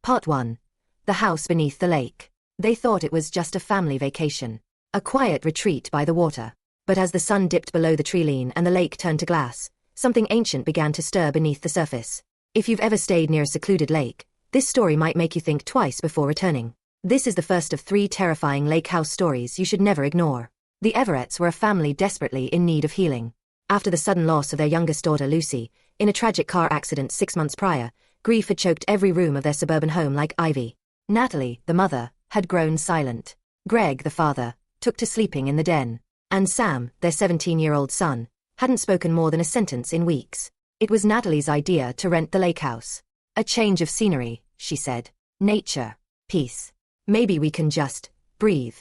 Part 1. The house beneath the lake. They thought it was just a family vacation. A quiet retreat by the water. But as the sun dipped below the treeline and the lake turned to glass, something ancient began to stir beneath the surface. If you've ever stayed near a secluded lake, this story might make you think twice before returning. This is the first of 3 terrifying lake house stories you should never ignore. The Everetts were a family desperately in need of healing. After the sudden loss of their youngest daughter Lucy, in a tragic car accident 6 months prior, grief had choked every room of their suburban home like ivy. Natalie, the mother, had grown silent. Greg, the father, took to sleeping in the den. And Sam, their 17-year-old son, hadn't spoken more than a sentence in weeks. It was Natalie's idea to rent the lake house. A change of scenery, she said. Nature. Peace. Maybe we can just breathe.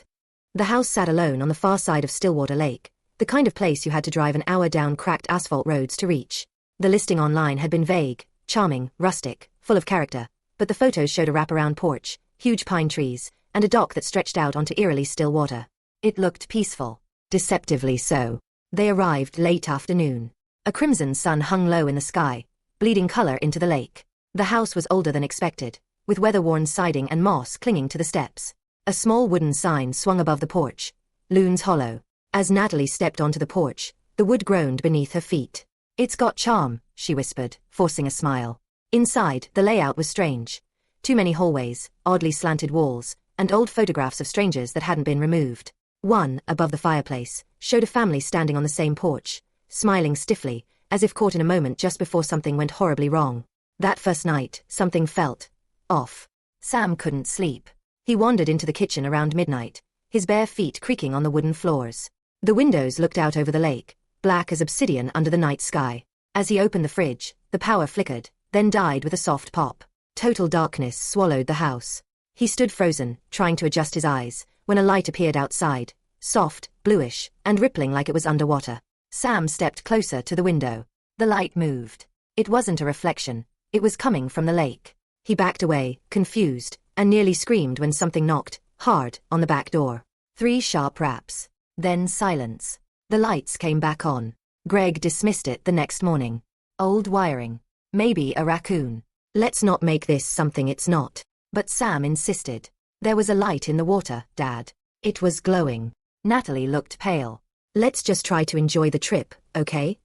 The house sat alone on the far side of Stillwater Lake, the kind of place you had to drive an hour down cracked asphalt roads to reach. The listing online had been vague, charming, rustic, full of character, but the photos showed a wraparound porch, huge pine trees, and a dock that stretched out onto eerily still water. It looked peaceful. Deceptively so. They arrived late afternoon. A crimson sun hung low in the sky, bleeding color into the lake. The house was older than expected, with weather-worn siding and moss clinging to the steps. A small wooden sign swung above the porch, Loon's Hollow. As Natalie stepped onto the porch, the wood groaned beneath her feet. "It's got charm," she whispered, forcing a smile. Inside, the layout was strange. Too many hallways, oddly slanted walls, and old photographs of strangers that hadn't been removed. One, above the fireplace, showed a family standing on the same porch, smiling stiffly, as if caught in a moment just before something went horribly wrong. That first night, something felt off. Sam couldn't sleep. He wandered into the kitchen around midnight, his bare feet creaking on the wooden floors. The windows looked out over the lake, black as obsidian under the night sky. As he opened the fridge, the power flickered, then died with a soft pop. Total darkness swallowed the house. He stood frozen, trying to adjust his eyes, when a light appeared outside, soft, bluish, and rippling like it was underwater. Sam stepped closer to the window. The light moved. It wasn't a reflection. It was coming from the lake. He backed away, confused, and nearly screamed when something knocked, hard, on the back door. 3 sharp raps. Then silence. The lights came back on. Greg dismissed it the next morning. Old wiring. Maybe a raccoon. Let's not make this something it's not. But Sam insisted. There was a light in the water, Dad. It was glowing. Natalie looked pale. Let's just try to enjoy the trip, okay?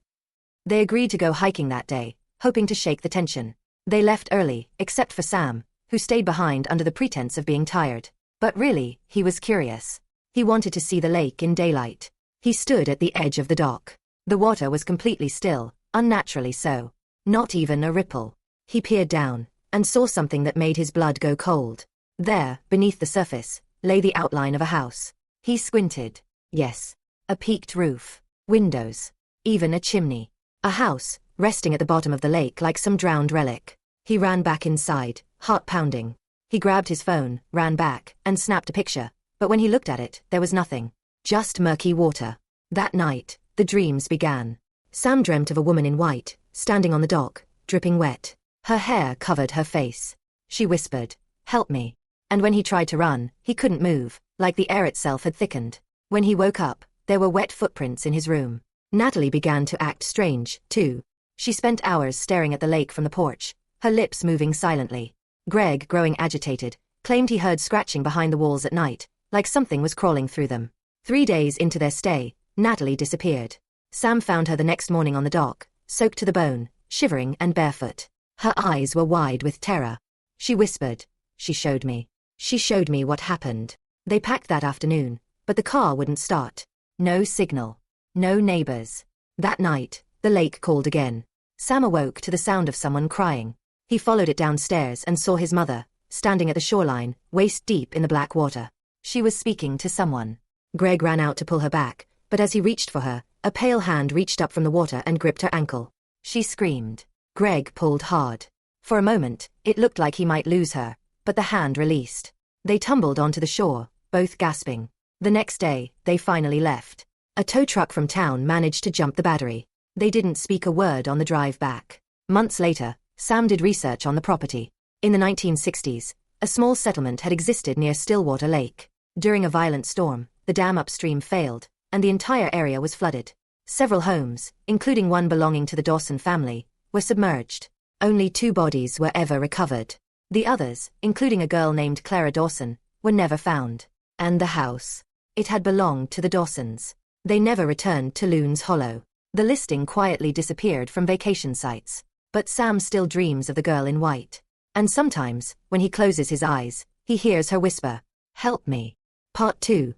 They agreed to go hiking that day, hoping to shake the tension. They left early, except for Sam, who stayed behind under the pretense of being tired. But really, he was curious. He wanted to see the lake in daylight. He stood at the edge of the dock. The water was completely still, unnaturally so. Not even a ripple. He peered down, and saw something that made his blood go cold. There, beneath the surface, lay the outline of a house. He squinted. Yes. A peaked roof. Windows. Even a chimney. A house, resting at the bottom of the lake like some drowned relic. He ran back inside, heart pounding. He grabbed his phone, ran back, and snapped a picture. But when he looked at it, there was nothing. Just murky water. That night, the dreams began. Sam dreamt of a woman in white, standing on the dock, dripping wet. Her hair covered her face. She whispered, "Help me." And when he tried to run, he couldn't move, like the air itself had thickened. When he woke up, there were wet footprints in his room. Natalie began to act strange, too. She spent hours staring at the lake from the porch, her lips moving silently. Greg, growing agitated, claimed he heard scratching behind the walls at night, like something was crawling through them. 3 days into their stay, Natalie disappeared. Sam found her the next morning on the dock, soaked to the bone, shivering and barefoot. Her eyes were wide with terror. She whispered, "She showed me. She showed me what happened." They packed that afternoon, but the car wouldn't start. No signal. No neighbors. That night, the lake called again. Sam awoke to the sound of someone crying. He followed it downstairs and saw his mother, standing at the shoreline, waist deep in the black water. She was speaking to someone. Greg ran out to pull her back, but as he reached for her, a pale hand reached up from the water and gripped her ankle. She screamed. Greg pulled hard. For a moment, it looked like he might lose her, but the hand released. They tumbled onto the shore, both gasping. The next day, they finally left. A tow truck from town managed to jump the battery. They didn't speak a word on the drive back. Months later, Sam did research on the property. In the 1960s, a small settlement had existed near Stillwater Lake. During a violent storm, the dam upstream failed, and the entire area was flooded. Several homes, including one belonging to the Dawson family, were submerged. Only 2 bodies were ever recovered. The others, including a girl named Clara Dawson, were never found. And the house. It had belonged to the Dawsons. They never returned to Loon's Hollow. The listing quietly disappeared from vacation sites. But Sam still dreams of the girl in white. And sometimes, when he closes his eyes, he hears her whisper, "Help me." Part 2.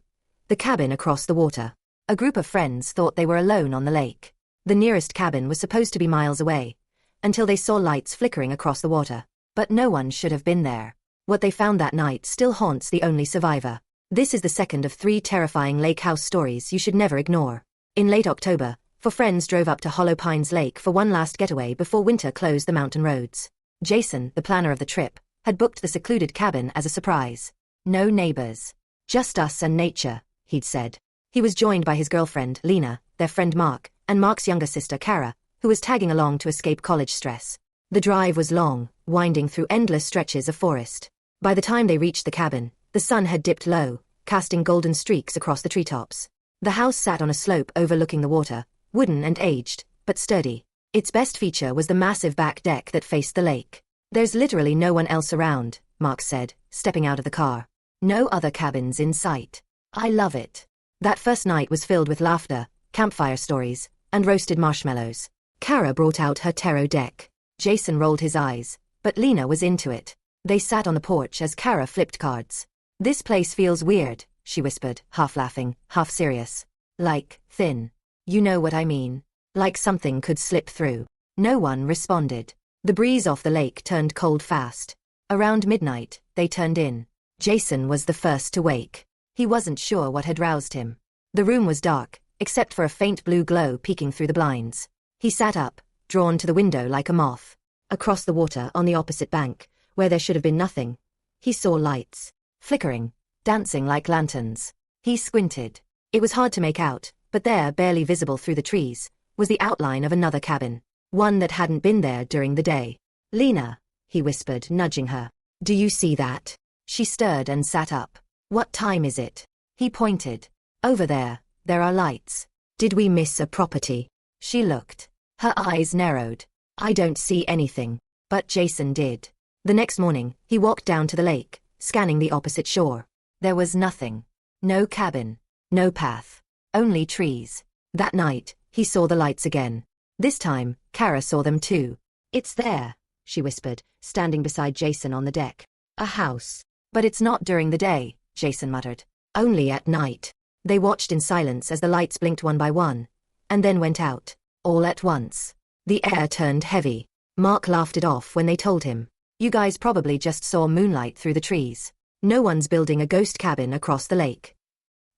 The cabin across the water. A group of friends thought they were alone on the lake. The nearest cabin was supposed to be miles away, until they saw lights flickering across the water. But no one should have been there. What they found that night still haunts the only survivor. This is the second of 3 terrifying lake house stories you should never ignore. In late October, 4 friends drove up to Hollow Pines Lake for one last getaway before winter closed the mountain roads. Jason, the planner of the trip, had booked the secluded cabin as a surprise. No neighbors. Just us and nature, he'd said. He was joined by his girlfriend, Lena, their friend Mark, and Mark's younger sister, Kara, who was tagging along to escape college stress. The drive was long, winding through endless stretches of forest. By the time they reached the cabin, the sun had dipped low, casting golden streaks across the treetops. The house sat on a slope overlooking the water, wooden and aged, but sturdy. Its best feature was the massive back deck that faced the lake. "There's literally no one else around," Mark said, stepping out of the car. "No other cabins in sight. I love it." That first night was filled with laughter, campfire stories, and roasted marshmallows. Kara brought out her tarot deck. Jason rolled his eyes, but Lena was into it. They sat on the porch as Kara flipped cards. "This place feels weird," she whispered, half laughing, half serious. "Like, thin. You know what I mean. Like something could slip through." No one responded. The breeze off the lake turned cold fast. Around midnight, they turned in. Jason was the first to wake. He wasn't sure what had roused him. The room was dark, except for a faint blue glow peeking through the blinds. He sat up, drawn to the window like a moth. Across the water on the opposite bank, where there should have been nothing, he saw lights, flickering, dancing like lanterns. He squinted. It was hard to make out, but there, barely visible through the trees, was the outline of another cabin, one that hadn't been there during the day. "Lena," he whispered, nudging her. "Do you see that?" She stirred and sat up. "What time is it?" He pointed. "Over there, there are lights. Did we miss a property?" She looked. Her eyes narrowed. "I don't see anything." But Jason did. The next morning, he walked down to the lake, scanning the opposite shore. There was nothing. No cabin. No path. Only trees. That night, he saw the lights again. This time, Kara saw them too. "It's there," she whispered, standing beside Jason on the deck. "A house. But it's not during the day," Jason muttered. "Only at night." They watched in silence as the lights blinked one by one, and then went out, all at once. The air turned heavy. Mark laughed it off when they told him. "You guys probably just saw moonlight through the trees. No one's building a ghost cabin across the lake."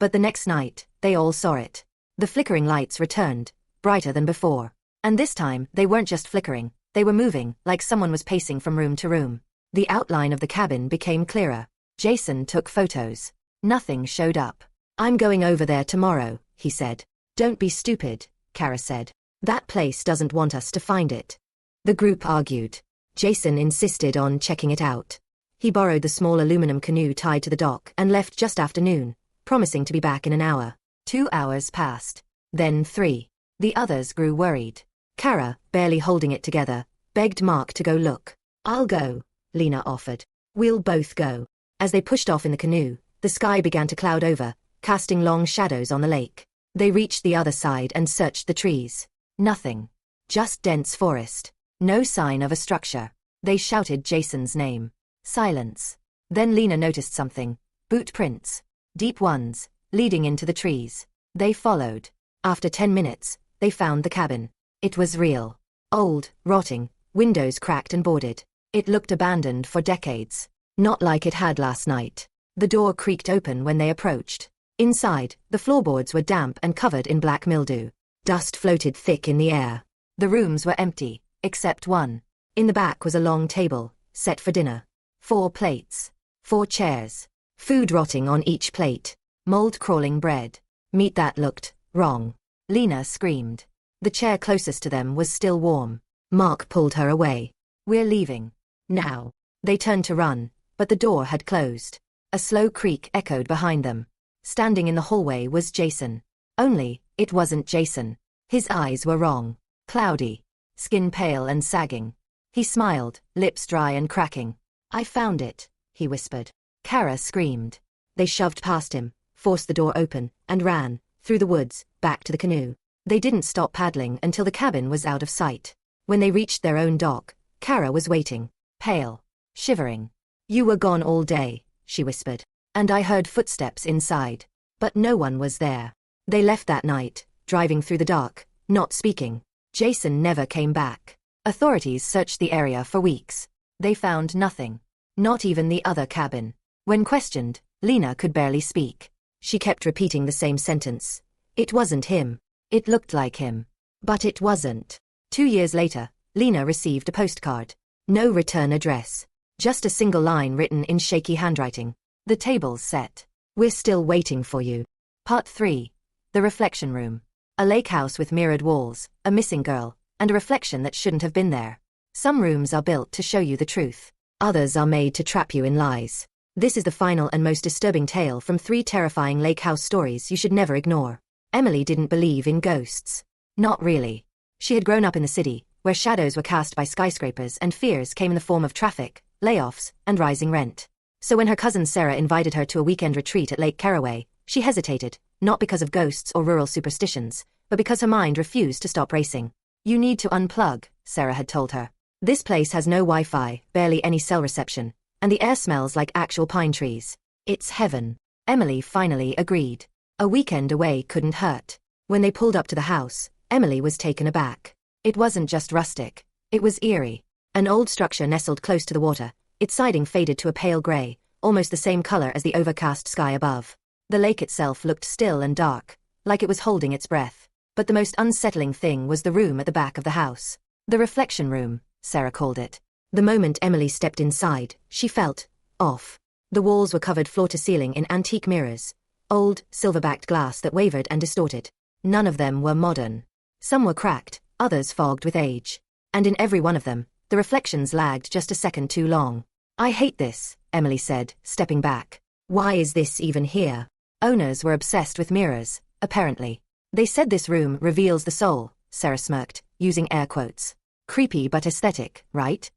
But the next night, they all saw it. The flickering lights returned, brighter than before. And this time, they weren't just flickering, they were moving, like someone was pacing from room to room. The outline of the cabin became clearer. Jason took photos. Nothing showed up. "I'm going over there tomorrow," he said. "Don't be stupid," Kara said. "That place doesn't want us to find it." The group argued. Jason insisted on checking it out. He borrowed the small aluminum canoe tied to the dock and left just after noon, promising to be back in an hour. 2 hours passed. Then 3. The others grew worried. Kara, barely holding it together, begged Mark to go look. "I'll go," Lena offered. "We'll both go." As they pushed off in the canoe, the sky began to cloud over, casting long shadows on the lake. They reached the other side and searched the trees. Nothing. Just dense forest. No sign of a structure. They shouted Jason's name. Silence. Then Lena noticed something. Boot prints. Deep ones, leading into the trees. They followed. After 10 minutes, they found the cabin. It was real. Old, rotting, windows cracked and boarded. It looked abandoned for decades. Not like it had last night. The door creaked open when they approached. Inside, the floorboards were damp and covered in black mildew. Dust floated thick in the air. The rooms were empty, except one. In the back was a long table, set for dinner. 4 plates. 4 chairs. Food rotting on each plate. Mold-crawling bread. Meat that looked wrong. Lena screamed. The chair closest to them was still warm. Mark pulled her away. "We're leaving. Now." They turned to run, but the door had closed. A slow creak echoed behind them. Standing in the hallway was Jason. Only, it wasn't Jason. His eyes were wrong. Cloudy. Skin pale and sagging. He smiled, lips dry and cracking. I found it, he whispered. Kara screamed. They shoved past him, forced the door open, and ran, through the woods, back to the canoe. They didn't stop paddling until the cabin was out of sight. When they reached their own dock, Kara was waiting, pale, shivering. You were gone all day, she whispered. And I heard footsteps inside. But no one was there. They left that night, driving through the dark, not speaking. Jason never came back. Authorities searched the area for weeks. They found nothing. Not even the other cabin. When questioned, Lena could barely speak. She kept repeating the same sentence. It wasn't him. It looked like him. But it wasn't. 2 years later, Lena received a postcard. No return address. Just a single line written in shaky handwriting. The table's set. We're still waiting for you. Part 3. The Reflection Room. A lake house with mirrored walls, a missing girl, and a reflection that shouldn't have been there. Some rooms are built to show you the truth. Others are made to trap you in lies. This is the final and most disturbing tale from 3 terrifying lake house stories you should never ignore. Emily didn't believe in ghosts. Not really. She had grown up in the city, where shadows were cast by skyscrapers and fears came in the form of traffic, layoffs, and rising rent. So when her cousin Sarah invited her to a weekend retreat at Lake Caraway, she hesitated, not because of ghosts or rural superstitions, but because her mind refused to stop racing. You need to unplug, Sarah had told her. This place has no Wi-Fi, barely any cell reception, and the air smells like actual pine trees. It's heaven. Emily finally agreed. A weekend away couldn't hurt. When they pulled up to the house, Emily was taken aback. It wasn't just rustic. It was eerie. An old structure nestled close to the water, its siding faded to a pale gray, almost the same color as the overcast sky above. The lake itself looked still and dark, like it was holding its breath. But the most unsettling thing was the room at the back of the house. The reflection room, Sarah called it. The moment Emily stepped inside, she felt off. The walls were covered floor to ceiling in antique mirrors, old, silver-backed glass that wavered and distorted. None of them were modern. Some were cracked, others fogged with age. And in every one of them, the reflections lagged just a second too long. I hate this, Emily said, stepping back. Why is this even here? Owners were obsessed with mirrors, apparently. They said this room reveals the soul, Sarah smirked, using air quotes. Creepy but aesthetic, right?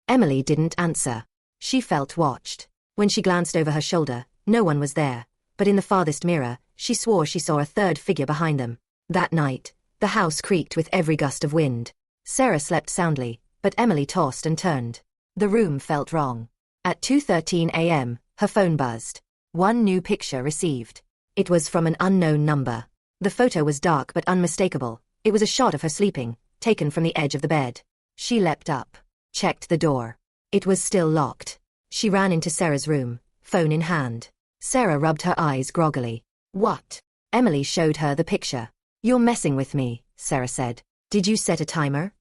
Emily didn't answer. She felt watched. When she glanced over her shoulder, no one was there. But in the farthest mirror, she swore she saw a third figure behind them. That night, the house creaked with every gust of wind. Sarah slept soundly, but Emily tossed and turned. The room felt wrong. At 2:13 a.m., her phone buzzed. One new picture received. It was from an unknown number. The photo was dark but unmistakable. It was a shot of her sleeping, taken from the edge of the bed. She leapt up, checked the door. It was still locked. She ran into Sarah's room, phone in hand. Sarah rubbed her eyes groggily. What? Emily showed her the picture. You're messing with me, Sarah said. Did you set a timer?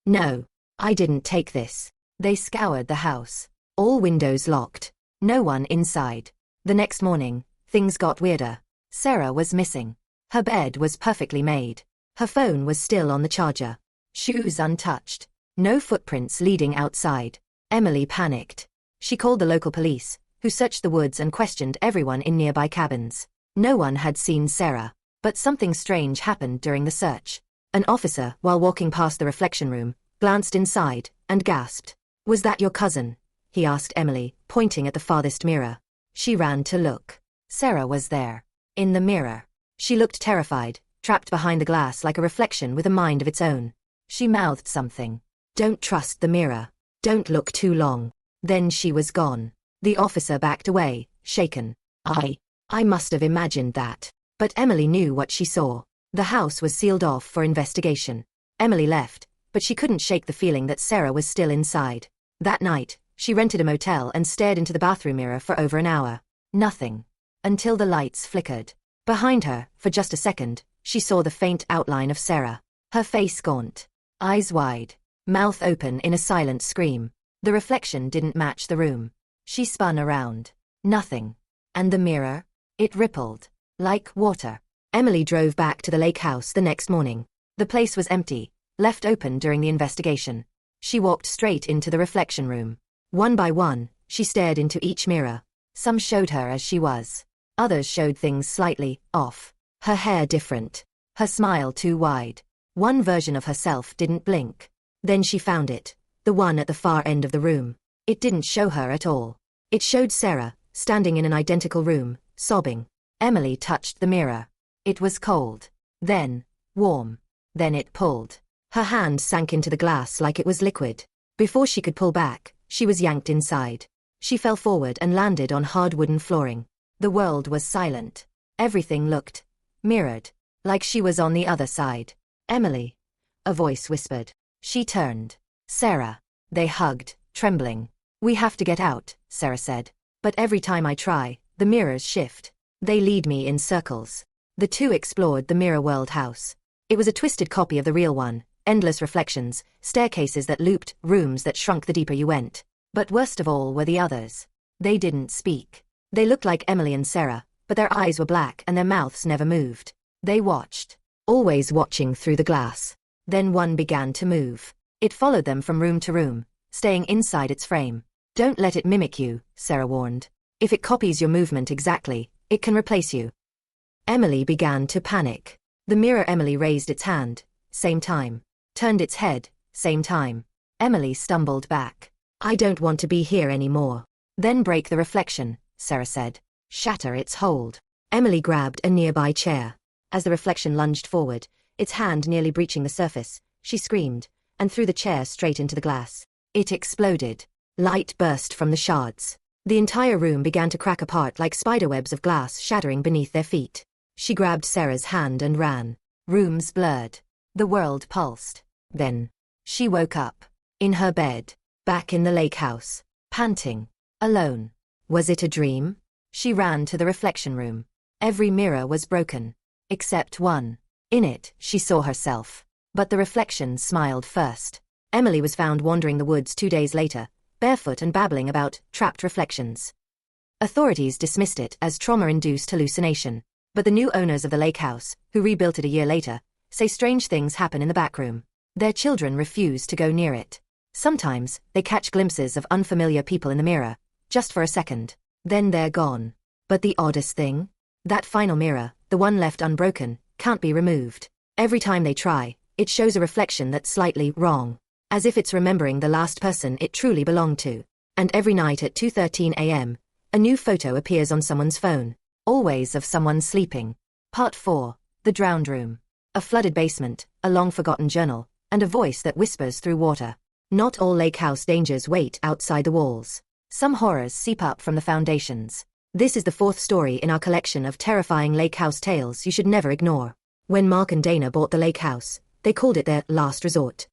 No. I didn't take this. They scoured the house. All windows locked. No one inside. The next morning, things got weirder. Sarah was missing. Her bed was perfectly made. Her phone was still on the charger. Shoes untouched. No footprints leading outside. Emily panicked. She called the local police, who searched the woods and questioned everyone in nearby cabins. No one had seen Sarah. But something strange happened during the search. An officer, while walking past the reflection room, glanced inside and gasped. Was that your cousin? He asked Emily, pointing at the farthest mirror. She ran to look. Sarah was there. In the mirror. She looked terrified, trapped behind the glass like a reflection with a mind of its own. She mouthed something. Don't trust the mirror. Don't look too long. Then she was gone. The officer backed away, shaken. I must have imagined that. But Emily knew what she saw. The house was sealed off for investigation. Emily left, but she couldn't shake the feeling that Sarah was still inside. That night, she rented a motel and stared into the bathroom mirror for over an hour. Nothing. Until the lights flickered. Behind her, for just a second, she saw the faint outline of Sarah. Her face gaunt. Eyes wide. Mouth open in a silent scream. The reflection didn't match the room. She spun around. Nothing. And the mirror? It rippled. Like water. Emily drove back to the lake house the next morning. The place was empty, left open during the investigation. She walked straight into the reflection room. One by one, she stared into each mirror. Some showed her as she was. Others showed things slightly off. Her hair different. Her smile too wide. One version of herself didn't blink. Then she found it. The one at the far end of the room. It didn't show her at all. It showed Sarah, standing in an identical room, sobbing. Emily touched the mirror. It was cold. Then, warm. Then it pulled. Her hand sank into the glass like it was liquid. Before she could pull back, she was yanked inside. She fell forward and landed on hard wooden flooring. The world was silent. Everything looked mirrored, like she was on the other side. Emily, a voice whispered. She turned. Sarah. They hugged, trembling. We have to get out, Sarah said. But every time I try, the mirrors shift. They lead me in circles. The two explored the mirror world house. It was a twisted copy of the real one, endless reflections, staircases that looped, rooms that shrunk the deeper you went. But worst of all were the others. They didn't speak. They looked like Emily and Sarah, but their eyes were black and their mouths never moved. They watched, always watching through the glass. Then one began to move. It followed them from room to room, staying inside its frame. Don't let it mimic you, Sarah warned. If it copies your movement exactly, it can replace you. Emily began to panic. The mirror Emily raised its hand, same time. Turned its head, same time. Emily stumbled back. I don't want to be here anymore. Then break the reflection, Sarah said. Shatter its hold. Emily grabbed a nearby chair. As the reflection lunged forward, its hand nearly breaching the surface, she screamed, and threw the chair straight into the glass. It exploded. Light burst from the shards. The entire room began to crack apart like spiderwebs of glass shattering beneath their feet. She grabbed Sarah's hand and ran. Rooms blurred. The world pulsed. Then, she woke up. In her bed. Back in the lake house. Panting. Alone. Was it a dream? She ran to the reflection room. Every mirror was broken. Except one. In it, she saw herself. But the reflection smiled first. Emily was found wandering the woods 2 days later, barefoot and babbling about trapped reflections. Authorities dismissed it as trauma-induced hallucination. But the new owners of the lake house, who rebuilt it a year later, say strange things happen in the back room. Their children refuse to go near it. Sometimes, they catch glimpses of unfamiliar people in the mirror, just for a second. Then they're gone. But the oddest thing? That final mirror, the one left unbroken, can't be removed. Every time they try, it shows a reflection that's slightly wrong. As if it's remembering the last person it truly belonged to. And every night at 2:13 a.m., a new photo appears on someone's phone. Always of someone sleeping. Part 4. The Drowned Room. A flooded basement, a long-forgotten journal, and a voice that whispers through water. Not all lake house dangers wait outside the walls. Some horrors seep up from the foundations. This is the 4th story in our collection of terrifying lake house tales you should never ignore. When Mark and Dana bought the lake house, they called it their last resort.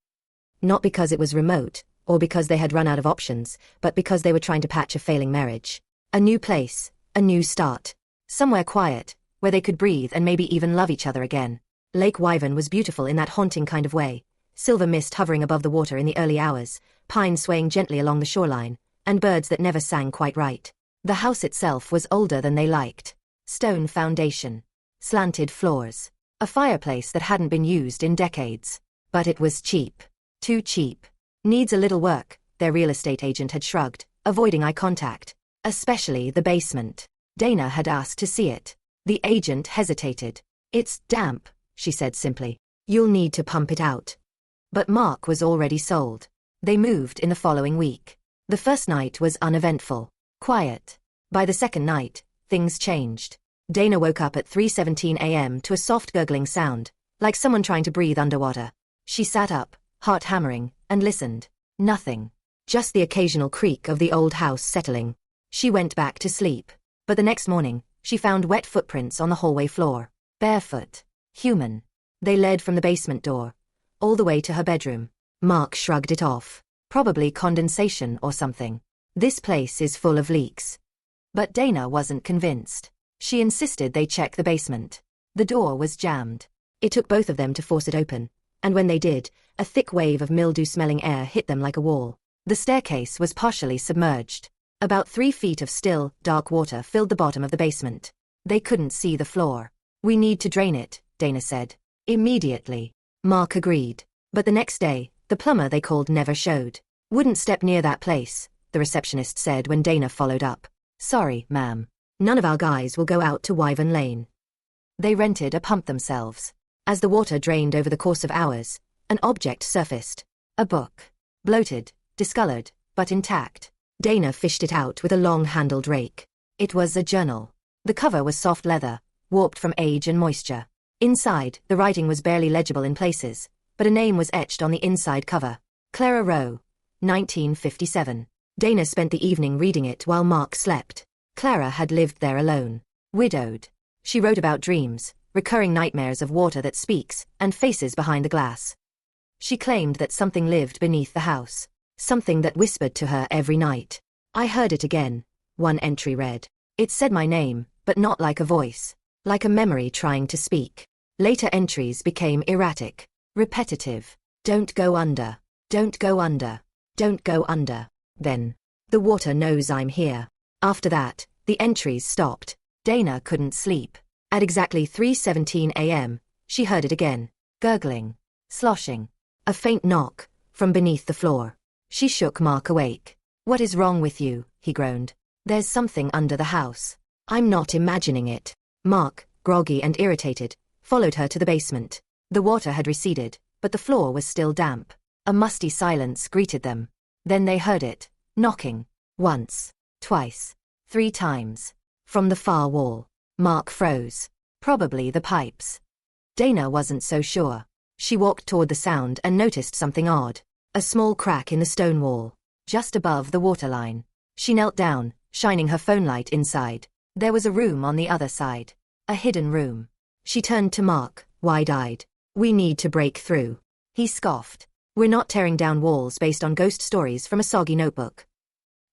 Not because it was remote, or because they had run out of options, but because they were trying to patch a failing marriage. A new place, a new start. Somewhere quiet, where they could breathe and maybe even love each other again. Lake Wyvern was beautiful in that haunting kind of way. Silver mist hovering above the water in the early hours, pines swaying gently along the shoreline, and birds that never sang quite right. The house itself was older than they liked. Stone foundation. Slanted floors. A fireplace that hadn't been used in decades. But it was cheap. Too cheap. Needs a little work, their real estate agent had shrugged, avoiding eye contact. Especially the basement. Dana had asked to see it. The agent hesitated. It's damp, she said simply. You'll need to pump it out. But Mark was already sold. They moved in the following week. The first night was uneventful. Quiet. By the second night, things changed. Dana woke up at 3:17 a.m. to a soft gurgling sound, like someone trying to breathe underwater. She sat up, heart hammering, and listened. Nothing. Just the occasional creak of the old house settling. She went back to sleep. But the next morning, she found wet footprints on the hallway floor. Barefoot. Human. They led from the basement door, all the way to her bedroom. Mark shrugged it off. Probably condensation or something. This place is full of leaks. But Dana wasn't convinced. She insisted they check the basement. The door was jammed. It took both of them to force it open, and when they did, a thick wave of mildew-smelling air hit them like a wall. The staircase was partially submerged. About 3 feet of still, dark water filled the bottom of the basement. They couldn't see the floor. We need to drain it, Dana said. Immediately. Mark agreed. But the next day, the plumber they called never showed. Wouldn't step near that place, the receptionist said when Dana followed up. Sorry, ma'am. None of our guys will go out to Wyvern Lane. They rented a pump themselves. As the water drained over the course of hours, an object surfaced. A book. Bloated, discolored, but intact. Dana fished it out with a long-handled rake. It was a journal. The cover was soft leather, warped from age and moisture. Inside, the writing was barely legible in places, but a name was etched on the inside cover. Clara Rowe, 1957. Dana spent the evening reading it while Mark slept. Clara had lived there alone. Widowed. She wrote about dreams, recurring nightmares of water that speaks, and faces behind the glass. She claimed that something lived beneath the house. Something that whispered to her every night. I heard it again, one entry read. It said my name, but not like a voice. Like a memory trying to speak. Later entries became erratic. Repetitive. Don't go under. Don't go under. Don't go under. Then. The water knows I'm here. After that, the entries stopped. Dana couldn't sleep. At exactly 3:17 a.m., she heard it again. Gurgling. Sloshing. A faint knock, from beneath the floor. She shook Mark awake. What is wrong with you? He groaned. There's something under the house. I'm not imagining it. Mark, groggy and irritated, followed her to the basement. The water had receded, but the floor was still damp. A musty silence greeted them. Then they heard it, knocking. Once, twice, 3 times. From the far wall. Mark froze. Probably the pipes. Dana wasn't so sure. She walked toward the sound and noticed something odd. A small crack in the stone wall, just above the waterline. She knelt down, shining her phone light inside. There was a room on the other side. A hidden room. She turned to Mark, wide-eyed. We need to break through. He scoffed. We're not tearing down walls based on ghost stories from a soggy notebook.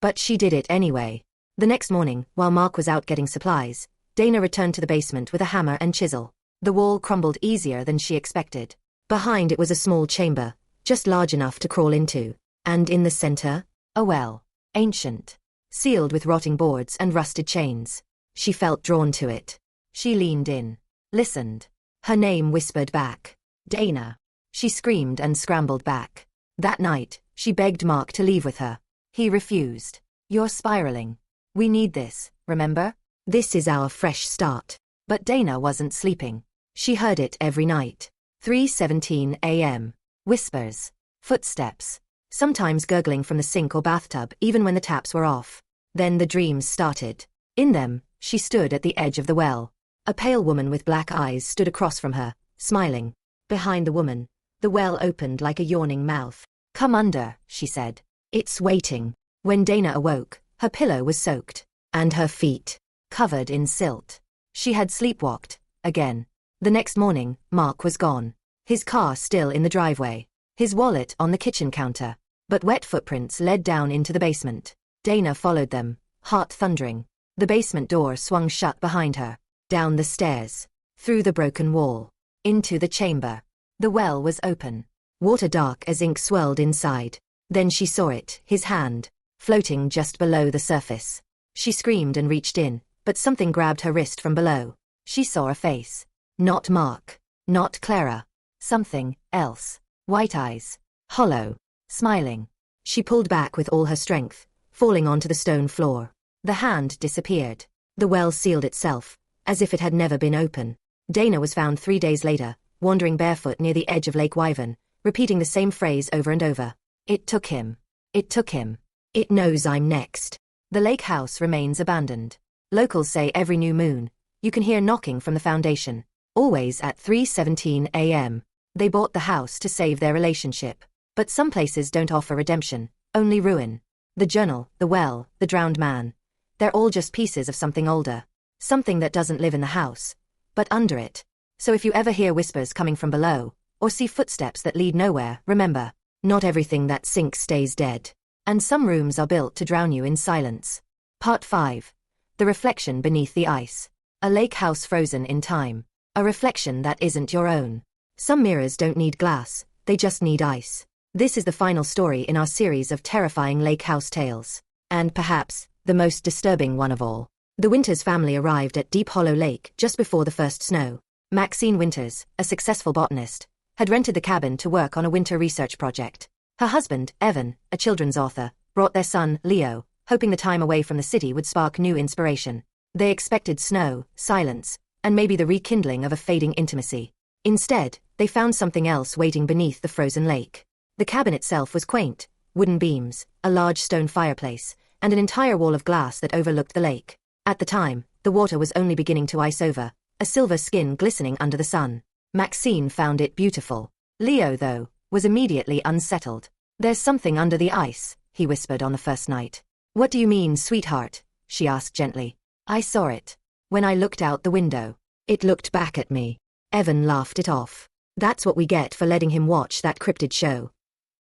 But she did it anyway. The next morning, while Mark was out getting supplies, Dana returned to the basement with a hammer and chisel. The wall crumbled easier than she expected. Behind it was a small chamber, just large enough to crawl into. And in the center, a well. Ancient. Sealed with rotting boards and rusted chains. She felt drawn to it. She leaned in. Listened. Her name whispered back. Dana. She screamed and scrambled back. That night, she begged Mark to leave with her. He refused. You're spiraling. We need this, remember? This is our fresh start. But Dana wasn't sleeping. She heard it every night. 3:17 a.m. Whispers. Footsteps. Sometimes gurgling from the sink or bathtub even when the taps were off. Then the dreams started. In them, she stood at the edge of the well. A pale woman with black eyes stood across from her, smiling. Behind the woman, the well opened like a yawning mouth. Come under, she said. It's waiting. When Dana awoke, her pillow was soaked, and her feet covered in silt. She had sleepwalked, again. The next morning, Mark was gone. His car still in the driveway. His wallet on the kitchen counter. But wet footprints led down into the basement. Dana followed them, heart thundering. The basement door swung shut behind her. Down the stairs. Through the broken wall. Into the chamber. The well was open. Water dark as ink swirled inside. Then she saw it, his hand, floating just below the surface. She screamed and reached in, but something grabbed her wrist from below. She saw a face. Not Mark. Not Clara. Something else. White eyes. Hollow. Smiling. She pulled back with all her strength, falling onto the stone floor. The hand disappeared. The well sealed itself, as if it had never been open. Dana was found 3 days later, wandering barefoot near the edge of Lake Wyvern, repeating the same phrase over and over. It took him. It took him. It knows I'm next. The lake house remains abandoned. Locals say every new moon, you can hear knocking from the foundation. Always at 3:17 a.m. They bought the house to save their relationship. But some places don't offer redemption, only ruin. The journal, the well, the drowned man. They're all just pieces of something older. Something that doesn't live in the house, but under it. So if you ever hear whispers coming from below, or see footsteps that lead nowhere, remember, not everything that sinks stays dead. And some rooms are built to drown you in silence. Part 5. The reflection beneath the ice. A lake house frozen in time. A reflection that isn't your own. Some mirrors don't need glass, they just need ice. This is the final story in our series of terrifying lake house tales. And perhaps, the most disturbing one of all. The Winters family arrived at Deep Hollow Lake just before the first snow. Maxine Winters, a successful botanist, had rented the cabin to work on a winter research project. Her husband, Evan, a children's author, brought their son, Leo, hoping the time away from the city would spark new inspiration. They expected snow, silence, and maybe the rekindling of a fading intimacy. Instead, they found something else waiting beneath the frozen lake. The cabin itself was quaint, wooden beams, a large stone fireplace, and an entire wall of glass that overlooked the lake. At the time, the water was only beginning to ice over, a silver skin glistening under the sun. Maxine found it beautiful. Leo, though, was immediately unsettled. "There's something under the ice," he whispered on the first night. "What do you mean, sweetheart?" she asked gently. "I saw it. When I looked out the window. It looked back at me." Evan laughed it off. That's what we get for letting him watch that cryptid show.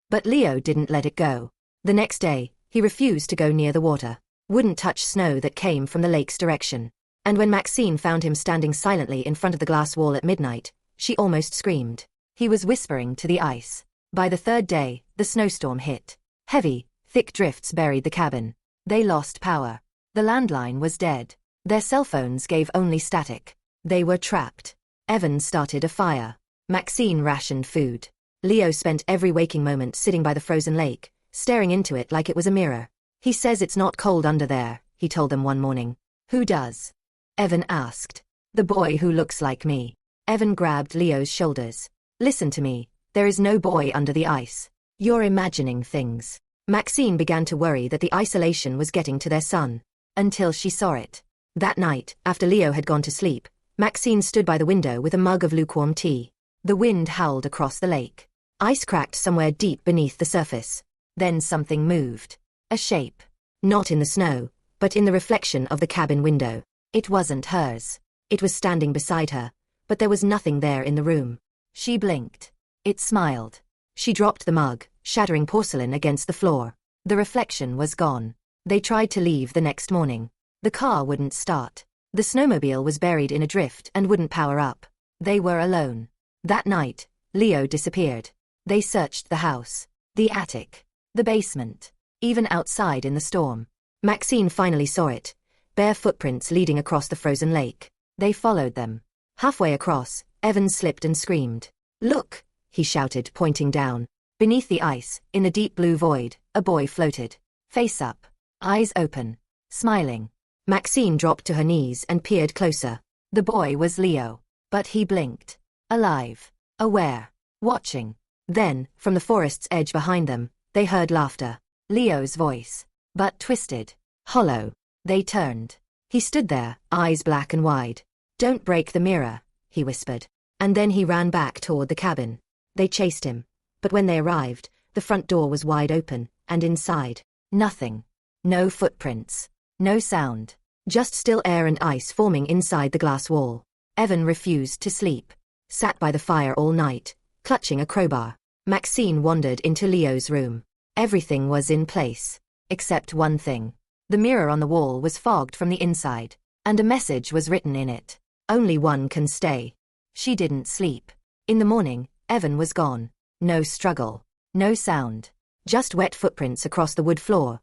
But Leo didn't let it go. The next day, he refused to go near the water, wouldn't touch snow that came from the lake's direction. And when Maxine found him standing silently in front of the glass wall at midnight, she almost screamed. He was whispering to the ice. By the third day, the snowstorm hit. Heavy, thick drifts buried the cabin. They lost power. The landline was dead. Their cell phones gave only static. They were trapped. Evan started a fire. Maxine rationed food. Leo spent every waking moment sitting by the frozen lake, staring into it like it was a mirror. "He says it's not cold under there," he told them one morning. "Who does?" Evan asked. "The boy who looks like me." Evan grabbed Leo's shoulders. "Listen to me. There is no boy under the ice. You're imagining things." Maxine began to worry that the isolation was getting to their son. Until she saw it. That night, after Leo had gone to sleep, Maxine stood by the window with a mug of lukewarm tea. The wind howled across the lake. Ice cracked somewhere deep beneath the surface. Then something moved. A shape. Not in the snow, but in the reflection of the cabin window. It wasn't hers. It was standing beside her, but there was nothing there in the room. She blinked. It smiled. She dropped the mug, shattering porcelain against the floor. The reflection was gone. They tried to leave the next morning. The car wouldn't start. The snowmobile was buried in a drift and wouldn't power up. They were alone. That night, Leo disappeared. They searched the house, the attic, the basement, even outside in the storm. Maxine finally saw it, bare footprints leading across the frozen lake. They followed them. Halfway across, Evan slipped and screamed. "Look!" he shouted, pointing down. Beneath the ice, in the deep blue void, a boy floated. Face up, eyes open, smiling. Maxine dropped to her knees and peered closer. The boy was Leo. But he blinked. Alive. Aware. Watching. Then, from the forest's edge behind them, they heard laughter. Leo's voice. But twisted. Hollow. They turned. He stood there, eyes black and wide. "Don't break the mirror," he whispered. And then he ran back toward the cabin. They chased him. But when they arrived, the front door was wide open, and inside, nothing. No footprints. No sound. Just still air and ice forming inside the glass wall. Evan refused to sleep. Sat by the fire all night, clutching a crowbar. Maxine wandered into Leo's room. Everything was in place. Except one thing. The mirror on the wall was fogged from the inside, and a message was written in it. "Only one can stay." She didn't sleep. In the morning, Evan was gone. No struggle. No sound. Just wet footprints across the wood floor,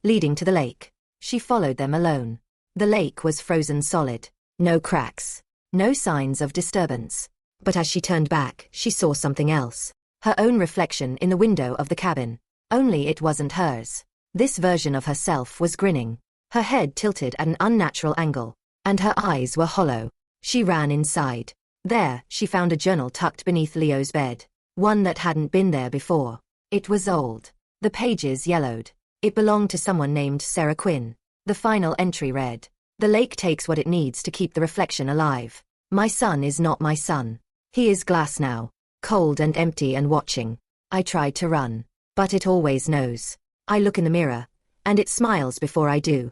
leading to the lake. She followed them alone. The lake was frozen solid. No cracks. No signs of disturbance. But as she turned back, she saw something else. Her own reflection in the window of the cabin. Only it wasn't hers. This version of herself was grinning. Her head tilted at an unnatural angle. And her eyes were hollow. She ran inside. There, she found a journal tucked beneath Leo's bed. One that hadn't been there before. It was old. The pages yellowed. It belonged to someone named Sarah Quinn. The final entry read, "The lake takes what it needs to keep the reflection alive. My son is not my son. He is glass now, cold and empty and watching. I tried to run, but it always knows. I look in the mirror, and it smiles before I do."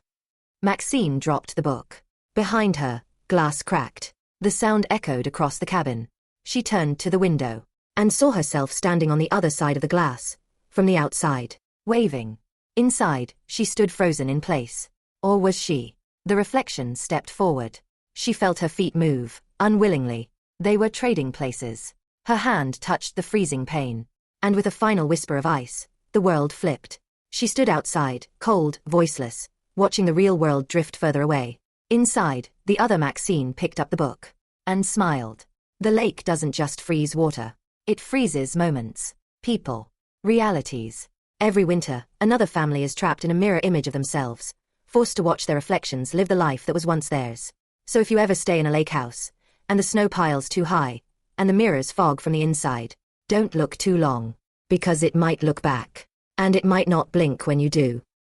Maxine dropped the book. Behind her, glass cracked. The sound echoed across the cabin. She turned to the window, and saw herself standing on the other side of the glass, from the outside, waving. Inside, she stood frozen in place. Or was she? The reflection stepped forward. She felt her feet move, unwillingly. They were trading places. Her hand touched the freezing pane. And with a final whisper of ice, the world flipped. She stood outside, cold, voiceless, watching the real world drift further away. Inside, the other Maxine picked up the book. And smiled. The lake doesn't just freeze water. It freezes moments. People. Realities. Every winter, another family is trapped in a mirror image of themselves, forced to watch their reflections live the life that was once theirs. So if you ever stay in a lake house, and the snow piles too high, and the mirrors fog from the inside, don't look too long, because it might look back, and it might not blink when you do.